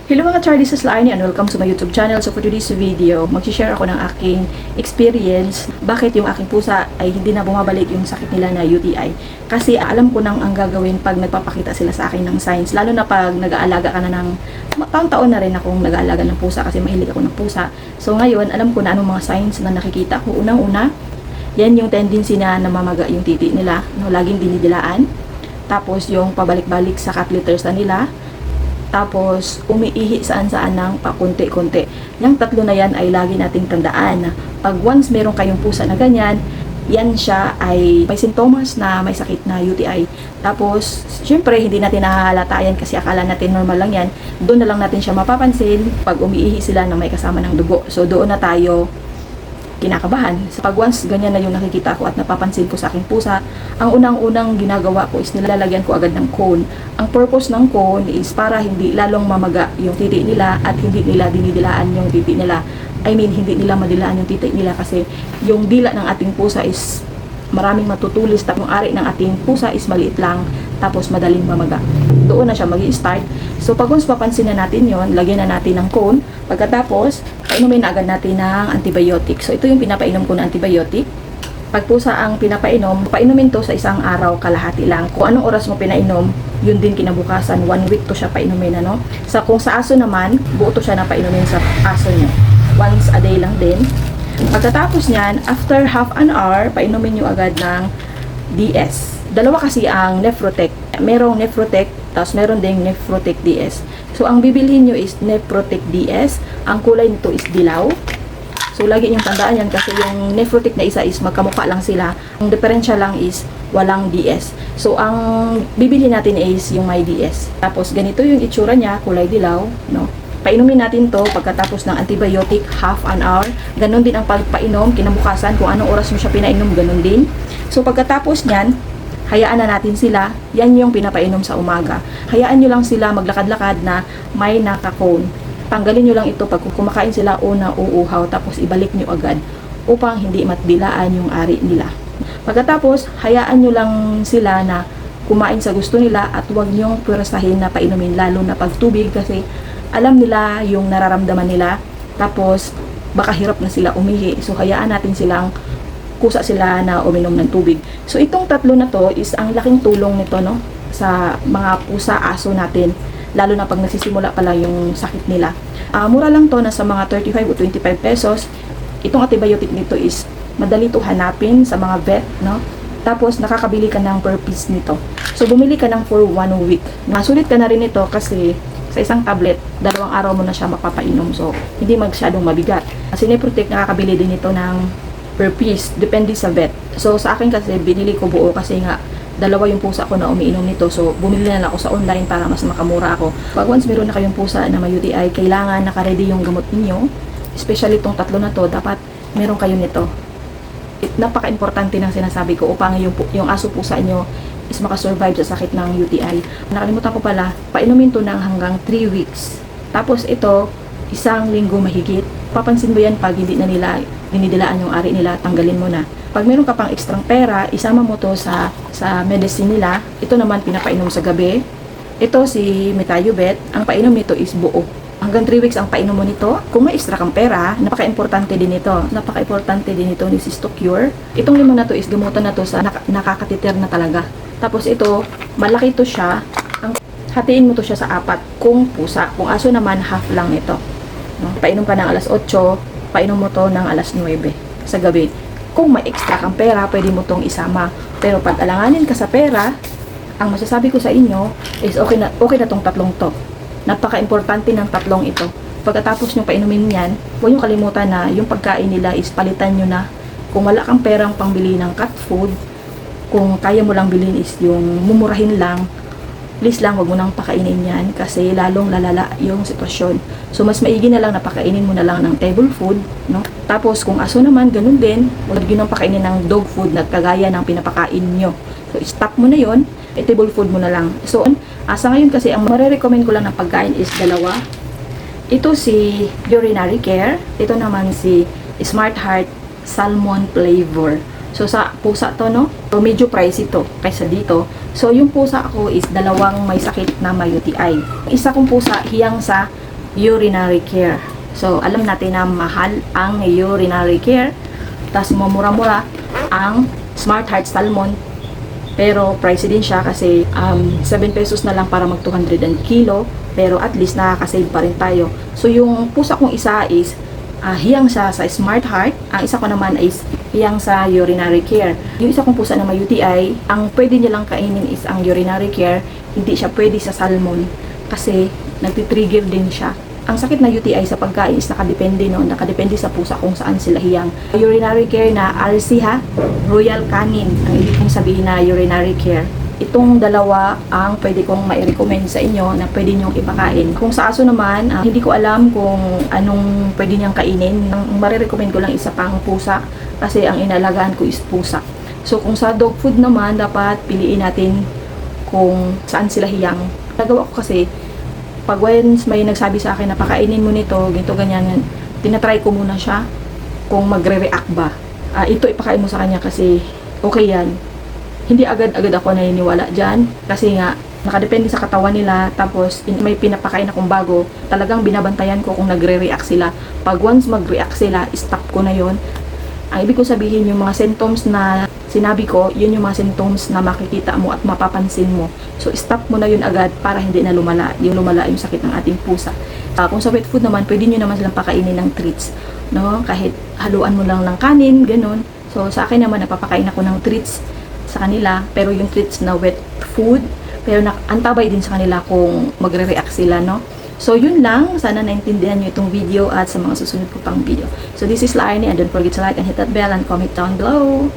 Hello mga Charlie, this is Laini and welcome to my YouTube channel. So for today's video, mag-share ako ng aking experience bakit yung aking pusa ay hindi na bumabalik yung sakit nila na UTI. Kasi alam ko nang ang gagawin pag nagpapakita sila sa akin ng signs, lalo na pag nag-aalaga ka na ng taon-taon na rin akong nag-aalaga ng pusa kasi mahilig ako ng pusa. So ngayon, alam ko na anong mga signs na nakikita ko. Unang-una, yan yung tendency na namamaga yung titi nila, no, laging dinidilaan. Tapos yung pabalik-balik sa cat litters na nila. Tapos, umiihi saan-saan ng pakunti-kunti. Yung tatlo na yan ay lagi nating tandaan. Pag once meron kayong pusa na ganyan, yan siya ay may sintomas na may sakit na UTI. Tapos, syempre, hindi natin nahahalata yan kasi akala natin normal lang yan. Doon na lang natin siya mapapansin pag umiihi sila na may kasama ng dugo. So, doon na tayo kinakabahan. So, pag once ganyan na yung nakikita ko at napapansin ko sa aking pusa, ang unang-unang ginagawa ko is nilalagyan ko agad ng cone. Ang purpose ng cone is para hindi lalong mamaga yung titi nila at hindi nila dinidilaan yung titi nila. I mean, hindi nila madilaan yung titi nila kasi yung dila ng ating pusa is maraming matutulis, tapos yung ari ng ating pusa is maliit lang, tapos madaling mamaga. Doon na siya mag-i-start. So, pag once papansin na natin yon, lagyan na natin ng cone. Pagkatapos, painumin na agad natin ng antibiotic. So, ito yung pinapainom ko na antibiotic. Pag pusa ang pinapainom, painumin to sa isang araw kalahati lang. Kung anong oras mo pinainom, yun din kinabukasan. 1 week to siya painumin, ano? So, kung sa aso naman, buo to siya na painumin sa aso nyo. Once a day lang din. Pagkatapos niyan, after half an hour, painumin nyo agad ng DS. Dalawa kasi ang Nephrotek. Merong Nephrotek, tapos meron ding Nephrotek DS. So, ang bibilhin nyo is Nephrotek DS. Ang kulay nito is dilaw. So, lagi nyo tandaan yan kasi yung Nephrotek na isa is magkamukha lang sila. Ang diferensya lang is walang DS. So, ang bibilhin natin is yung may DS. Tapos, ganito yung itsura niya, kulay dilaw, no? Painumin natin to pagkatapos ng antibiotic, half an hour. Ganon din ang pagpainom, kinabukasan, kung anong oras mo siya pinainom, ganon din. So, pagkatapos niyan, hayaan na natin sila. Yan yung pinapainom sa umaga. Hayaan nyo lang sila maglakad-lakad na may nakakone. Tanggalin nyo lang ito pag kumakain sila o nauuhaw, tapos ibalik nyo agad upang hindi matdilaan yung ari nila. Pagkatapos, hayaan nyo lang sila na kumain sa gusto nila at huwag nyong pwerasahin na painumin, lalo na pag tubig kasi alam nila yung nararamdaman nila. Tapos, baka hirap na sila umihi. So, hayaan natin silang kusa sila na uminom ng tubig. So, itong tatlo na to is ang laking tulong nito, no? Sa mga pusa, aso natin. Lalo na pag nagsisimula pala yung sakit nila. Mura lang to, nasa mga 35 o 25 pesos. Itong antibiotic nito is madali to hanapin sa mga vet, no? Tapos, nakakabili ka ng per piece nito. So, bumili ka ng for 1 week. Masulit ka na rin ito kasi sa isang tablet, 2 araw mo na siya mapapainom. So, hindi masyadong mabigat. Kasi Nephrotek, nakakabili din ito ng per piece. Depende sa vet. So, sa akin kasi, binili ko buo kasi nga, 2 yung pusa ko na umiinom nito. So, bumili na lang ako sa online para mas makamura ako. Pag once meron na kayong pusa na may UTI, kailangan nakaready yung gamot ninyo. Especially itong tatlo na to, dapat meron kayo nito. Napaka-importante ng sinasabi ko upang yung aso pusa nyo is makasurvive sa sakit ng UTI. Nakalimutan ko pala, painumin to ng hanggang 3 weeks. Tapos ito, 1 linggo mahigit. Papansin mo yan pag hindi na nila dinidilaan yung ari nila, tanggalin mo na. Pag meron ka pang ekstrang pera, isama mo to sa medicine nila. Ito naman pinapainom sa gabi. Ito si Metayobet, ang painom nito is buo. Hanggang 3 weeks ang painom mo nito. Kung may extra kang pera, napaka-importante din ito. Napaka-importante din ito ni Cystocure. Itong limang na to is gamutan na to sa nakakatiter na talaga. Tapos ito, malaki to siya. Hatiin mo to siya sa 4 kung pusa. Kung aso naman, half lang ito. No? Painom ka ng alas 8, painom mo to ng alas 9 sa gabi. Kung may extra kang pera, pwede mo tong isama. Pero pag alanganin ka sa pera, ang masasabi ko sa inyo is okay na tong tatlong to. Napaka-importante ng tatlong ito. Pagkatapos nyo painumin yan, huwag nyo kalimutan na yung pagkain nila is palitan nyo na. Kung wala kang perang pangbili ng cat food, kung kaya mo lang bilhin is yung mumurahin lang, please lang, wag mo nang pakainin yan kasi lalong lalala yung sitwasyon. So, mas maigi na lang na pakainin mo na lang ng table food, no? Tapos, kung aso naman, ganun din, wag nyo nang pakainin ng dog food na kagaya ng pinapakain nyo. So, stop mo na yon, table food mo na lang. So, sa ngayon kasi, ang marirecommend ko lang ng pagkain is 2. Ito si Urinary Care. Ito naman si Smart Heart Salmon Flavor. So, sa pusa to, no? So, medyo pricey to kaysa dito. So, yung pusa ko is 2 may sakit na may UTI. Isa kong pusa, hiyang sa urinary care. So, alam natin na mahal ang urinary care. Tapos, mumura-mura ang Smart Heart Salmon. Pero, pricey din siya kasi 7 pesos na lang para mag 200 ang kilo. Pero, at least nakakasave pa rin tayo. So, yung pusa kong isa is hiyang siya sa Smart Heart. Ang isa ko naman is hiyang sa urinary care. Yung isa kong pusa na may UTI, ang pwede niya lang kainin is ang urinary care. Hindi siya pwede sa salmon kasi nagtitrigger din siya. Ang sakit na UTI sa pagkain is nakadepende, no? Nakadepende sa pusa kung saan sila hiyang. Urinary care na RC ha, Royal Canin. Ang ibig kong sabihin na urinary care. Itong dalawa ang pwede kong mai-recommend sa inyo na pwede nyong ipakain. Kung sa aso naman, hindi ko alam kung anong pwede niyang kainin. Ang marirecommend ko lang isa pang pusa kasi ang inalagaan ko is pusa. So kung sa dog food naman, dapat piliin natin kung saan sila hiyang. Nagawa ko kasi, pag once may nagsabi sa akin na pakainin mo nito, ganito, ganyan, tinatry ko muna siya kung magre-react ba. Ito ipakain mo sa kanya kasi okay yan. Hindi agad-agad ako naniniwala dyan kasi nga, nakadepende sa katawan nila. Tapos, may pinapakain akong bago, talagang binabantayan ko kung nagre-react sila. Pag once mag-react sila, stop ko na yon. Ang ibig ko sabihin, yung mga symptoms na sinabi ko, yun yung mga symptoms na makikita mo at mapapansin mo. So, stop mo na yun agad para hindi na lumala yung sakit ng ating pusa. Kung sa pet food naman, pwede nyo naman silang pakainin ng treats. No? Kahit haluan mo lang ng kanin, ganun. So, sa akin naman, napapakain ako ng treats sa kanila. Pero yung treats na wet food, pero antabay din sa kanila kung magre-react sila, no? So, yun lang. Sana naintindihan nyo itong video at sa mga susunod ko pang video. So, this is Laarni and don't forget to like and hit that bell and comment down below.